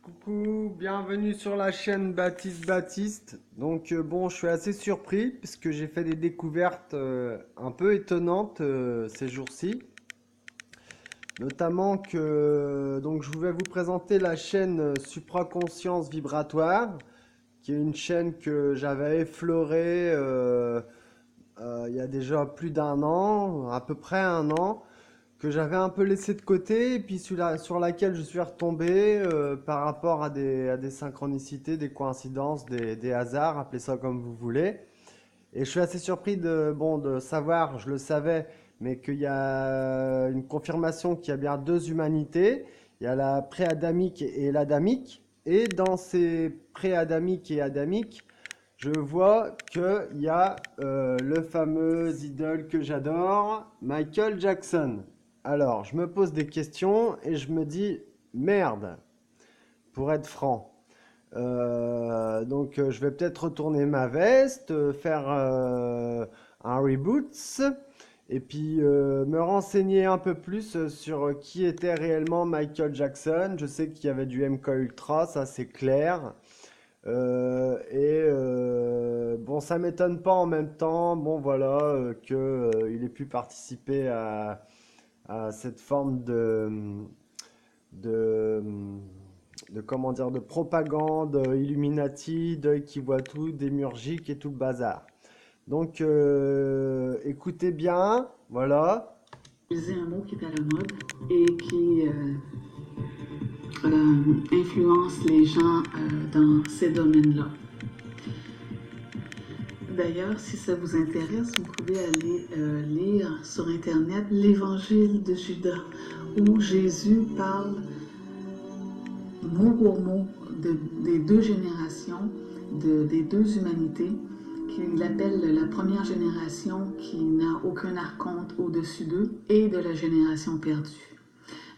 Coucou, bienvenue sur la chaîne Baptiste Baptiste. Bon, je suis assez surpris parce que j'ai fait des découvertes un peu étonnantes ces jours-ci. Notamment que je vais vous présenter la chaîne Supraconscience Vibratoire, qui est une chaîne que j'avais effleurée il y a déjà plus d'un an, à peu près un an, que j'avais un peu laissé de côté, et puis sur laquelle je suis retombé par rapport à des synchronicités, des coïncidences, des hasards, appelez ça comme vous voulez. Et je suis assez surpris de savoir, je le savais, mais qu'il y a une confirmation qu'il y a bien deux humanités. Il y a la pré-adamique et l'adamique. Et dans ces pré-adamiques et adamiques, je vois qu'il y a le fameux idole que j'adore, Michael Jackson. Alors, je me pose des questions et je me dis, merde, pour être franc. Je vais peut-être retourner ma veste, faire un reboot, et puis me renseigner un peu plus sur qui était réellement Michael Jackson. Je sais qu'il y avait du MK Ultra, ça c'est clair. Bon, ça m'étonne pas en même temps, bon voilà, il ait pu participer à cette forme de, comment dire, de propagande Illuminati, d'œil qui voit tout, démurgique et tout le bazar. Écoutez bien, voilà. Utiliser un mot qui est à la mode et qui influence les gens dans ces domaines-là. D'ailleurs, si ça vous intéresse, vous pouvez aller lire sur Internet l'Évangile de Judas, où Jésus parle mot pour mot des deux générations, des deux humanités, qu'il appelle la première génération qui n'a aucun archonte au-dessus d'eux et de la génération perdue.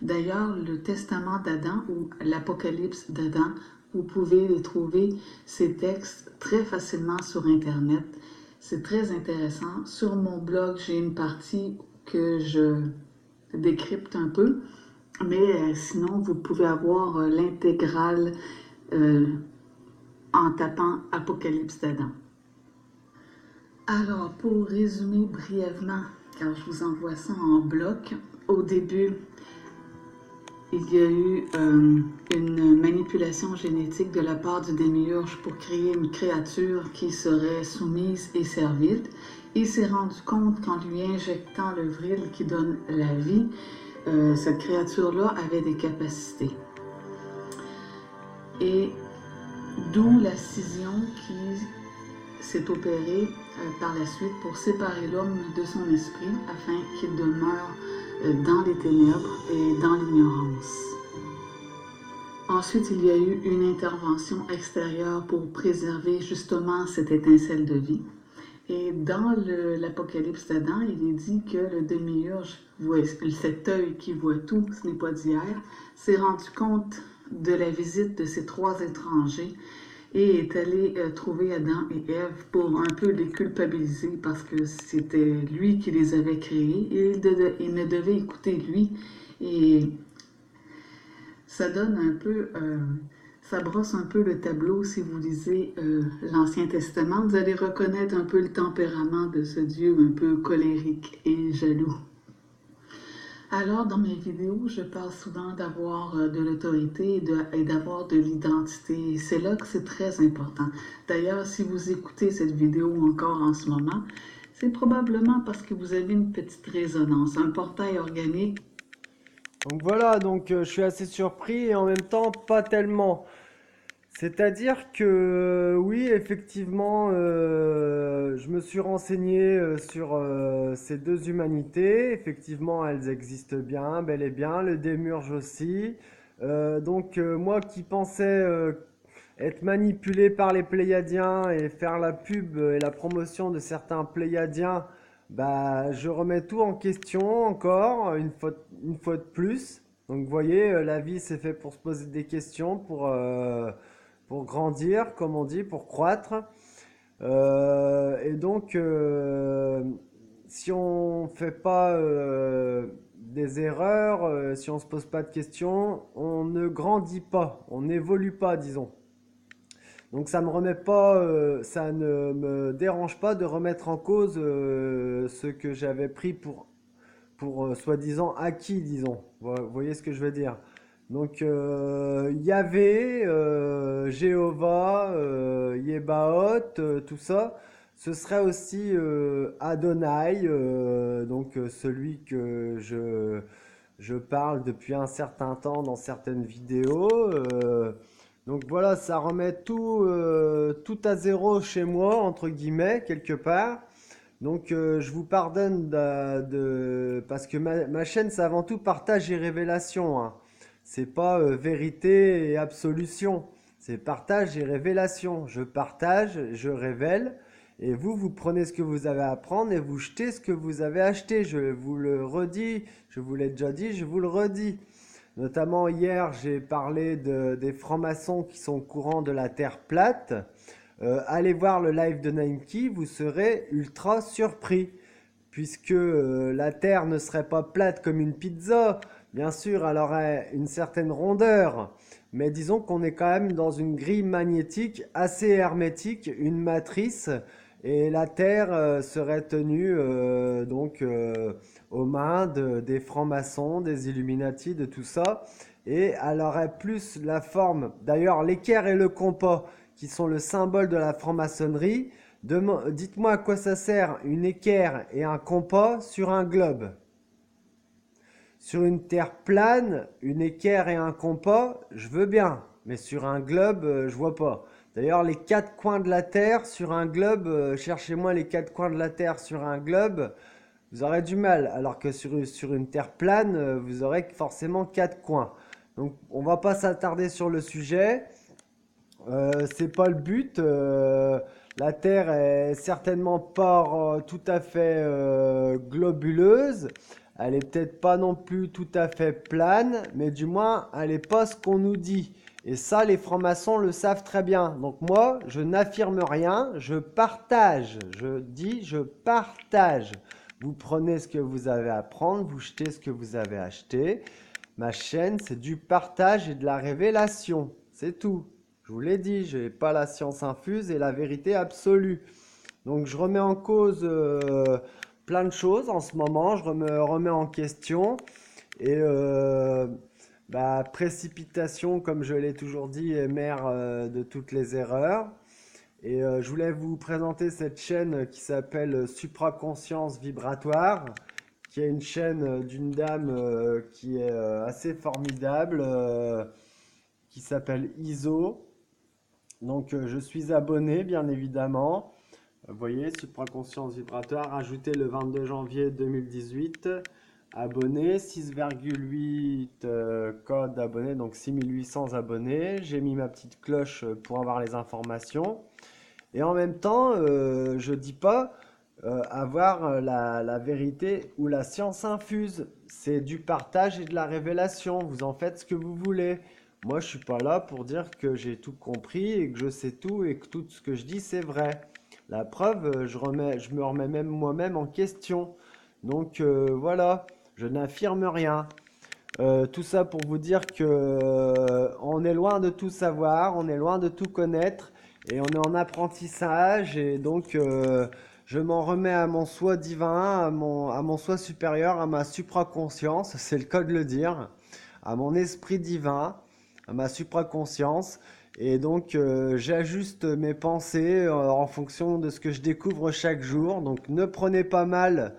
D'ailleurs, le testament d'Adam ou l'Apocalypse d'Adam, vous pouvez les trouver, ces textes, très facilement sur Internet. C'est très intéressant. Sur mon blog, j'ai une partie que je décrypte un peu, mais sinon, vous pouvez avoir l'intégrale euh, en tapant Apocalypse d'Adam. Alors, pour résumer brièvement, car je vous envoie ça en bloc, au début, il y a eu une manipulation génétique de la part du démiurge pour créer une créature qui serait soumise et servile. Il s'est rendu compte qu'en lui injectant le vril qui donne la vie, cette créature-là avait des capacités. Et d'où la scission qui s'est opérée par la suite pour séparer l'homme de son esprit afin qu'il demeure dans les ténèbres et dans l'ignorance. Ensuite, il y a eu une intervention extérieure pour préserver justement cette étincelle de vie. Et dans l'Apocalypse d'Adam, il est dit que le démiurge, cet œil qui voit tout, ce n'est pas d'hier, s'est rendu compte de la visite de ces trois étrangers et est allé trouver Adam et Ève pour un peu les culpabiliser parce que c'était lui qui les avait créés et il ne devait écouter lui. Et ça donne un peu, ça brosse un peu le tableau si vous lisez l'Ancien Testament. Vous allez reconnaître un peu le tempérament de ce Dieu un peu colérique et jaloux. Alors, dans mes vidéos, je parle souvent d'avoir de l'autorité et d'avoir de l'identité. C'est là que c'est très important. D'ailleurs, si vous écoutez cette vidéo encore en ce moment, c'est probablement parce que vous avez une petite résonance, un portail organique. Donc voilà, je suis assez surpris et en même temps pas tellement. C'est-à-dire que oui, effectivement, je me suis renseigné sur ces deux humanités. Effectivement, elles existent bien, bel et bien. Le démurge aussi. Moi qui pensais être manipulé par les Pléiadiens et faire la pub et la promotion de certains Pléiadiens, bah, je remets tout en question encore, une fois de plus. Donc vous voyez, la vie c'est fait pour se poser des questions, pour grandir, comme on dit, pour croître. Euh, et donc, euh, Si on fait pas des erreurs, si on ne se pose pas de questions, on ne grandit pas, on n'évolue pas, disons. Donc ça me remet pas, ça ne me dérange pas de remettre en cause ce que j'avais pris pour soi-disant acquis, disons. Vous voyez ce que je veux dire? Donc Yahvé, Jéhovah, Yébaoth, tout ça, ce serait aussi Adonai, donc celui que je parle depuis un certain temps dans certaines vidéos. Donc voilà, ça remet tout à zéro chez moi, entre guillemets, quelque part. Donc je vous pardonne parce que ma chaîne, c'est avant tout partage et révélation, hein. C'est pas vérité et absolution. C'est partage et révélation. Je partage, je révèle. Et vous prenez ce que vous avez à apprendre et vous jetez ce que vous avez acheté. Je vous le redis, je vous l'ai déjà dit, je vous le redis. Notamment hier, j'ai parlé des francs-maçons qui sont au courant de la Terre plate. Allez voir le live de Nike, vous serez ultra surpris, puisque la Terre ne serait pas plate comme une pizza. Bien sûr, elle aurait une certaine rondeur, mais disons qu'on est quand même dans une grille magnétique assez hermétique, une matrice, et la Terre serait tenue aux mains des francs-maçons, des Illuminati, de tout ça, et elle aurait plus la forme. D'ailleurs, l'équerre et le compas, qui sont le symbole de la franc-maçonnerie, dites-moi à quoi ça sert une équerre et un compas sur un globe. Sur une terre plane, une équerre et un compas, je veux bien, mais sur un globe, je vois pas. D'ailleurs, les quatre coins de la Terre sur un globe, cherchez-moi les quatre coins de la Terre sur un globe, vous aurez du mal. Alors que sur une Terre plane, vous aurez forcément quatre coins. Donc, on va pas s'attarder sur le sujet. C'est pas le but. La Terre est certainement pas tout à fait globuleuse. Elle est peut-être pas non plus tout à fait plane, mais du moins, elle est pas ce qu'on nous dit. Et ça, les francs-maçons le savent très bien. Donc moi, je n'affirme rien, je partage. Je dis, je partage. Vous prenez ce que vous avez à prendre, vous jetez ce que vous avez acheté. Ma chaîne, c'est du partage et de la révélation. C'est tout. Je vous l'ai dit, je n'ai pas la science infuse et la vérité absolue. Donc je remets en cause plein de choses en ce moment, je me remets en question. Et précipitation, comme je l'ai toujours dit, est mère de toutes les erreurs. Et je voulais vous présenter cette chaîne qui s'appelle Supraconscience Vibratoire, qui est une chaîne d'une dame qui est assez formidable, qui s'appelle ISO. Donc je suis abonné, bien évidemment. Vous voyez, Supraconscience Vibratoire, ajouté le 22 janvier 2018. Abonné, 6,8 code d'abonnés, donc 6800 abonnés. J'ai mis ma petite cloche pour avoir les informations. Et en même temps, je ne dis pas avoir la vérité ou la science infuse. C'est du partage et de la révélation. Vous en faites ce que vous voulez. Moi, je suis pas là pour dire que j'ai tout compris et que je sais tout et que tout ce que je dis, c'est vrai. La preuve, je me remets même moi-même en question. Donc voilà, je n'affirme rien. Tout ça pour vous dire que on est loin de tout savoir, on est loin de tout connaître et on est en apprentissage et donc je m'en remets à mon soi divin, à mon soi supérieur, à ma supraconscience, c'est le cas de le dire, à mon esprit divin, à ma supraconscience. Et donc j'ajuste mes pensées en fonction de ce que je découvre chaque jour. Donc ne prenez pas mal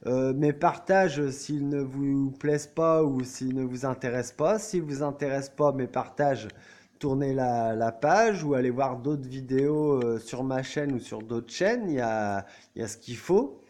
mes partages s'ils ne vous plaisent pas ou s'ils ne vous intéressent pas. S'ils ne vous intéressent pas, mes partages, tournez la page ou allez voir d'autres vidéos sur ma chaîne ou sur d'autres chaînes. Il y a ce qu'il faut.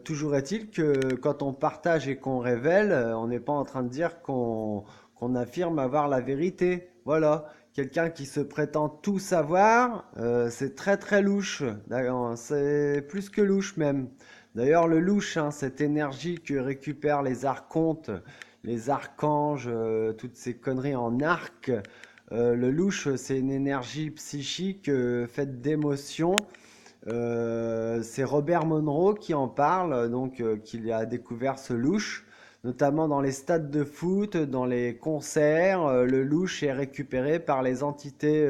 Toujours est-il que quand on partage et qu'on révèle, on n'est pas en train de dire qu'on affirme avoir la vérité. Voilà. Quelqu'un qui se prétend tout savoir, c'est très très louche. D'ailleurs, c'est plus que louche même. D'ailleurs, le louche, hein, cette énergie que récupèrent les archontes, les archanges, toutes ces conneries en arc, le louche, c'est une énergie psychique faite d'émotions. C'est Robert Monroe qui en parle, donc qui a découvert ce louche. notamment dans les stades de foot, dans les concerts. Le louche est récupéré par les entités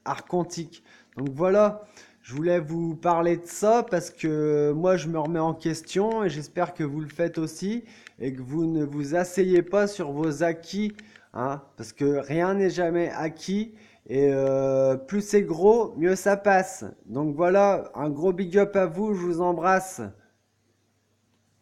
archontiques. Donc voilà, je voulais vous parler de ça parce que moi je me remets en question et j'espère que vous le faites aussi et que vous ne vous asseyez pas sur vos acquis, hein, parce que rien n'est jamais acquis et plus c'est gros, mieux ça passe. Donc voilà, un gros big up à vous, je vous embrasse.